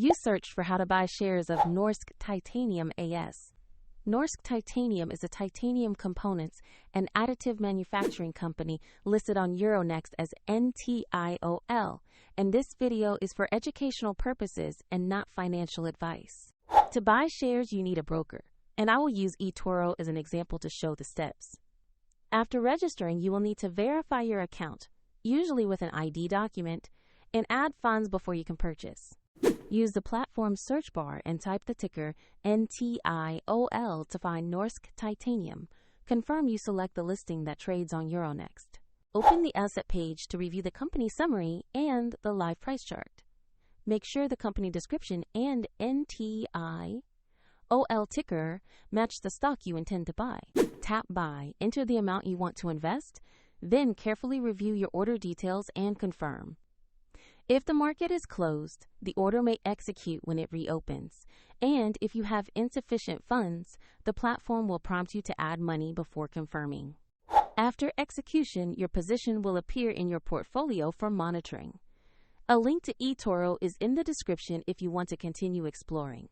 You searched for how to buy shares of Norsk Titanium AS. Norsk Titanium is a titanium components and additive manufacturing company listed on Euronext as NTI.OL, and this video is for educational purposes and not financial advice. To buy shares, you need a broker, and I will use eToro as an example to show the steps. After registering, you will need to verify your account, usually with an ID document, and add funds before you can purchase. Use the platform's search bar and type the ticker NTI.OL to find Norsk Titanium. Confirm you select the listing that trades on Euronext. Open the asset page to review the company summary and the live price chart. Make sure the company description and NTI.OL ticker match the stock you intend to buy. Tap Buy, enter the amount you want to invest, then carefully review your order details and confirm. If the market is closed, the order may execute when it reopens, and if you have insufficient funds, the platform will prompt you to add money before confirming. After execution, your position will appear in your portfolio for monitoring. A link to eToro is in the description if you want to continue exploring.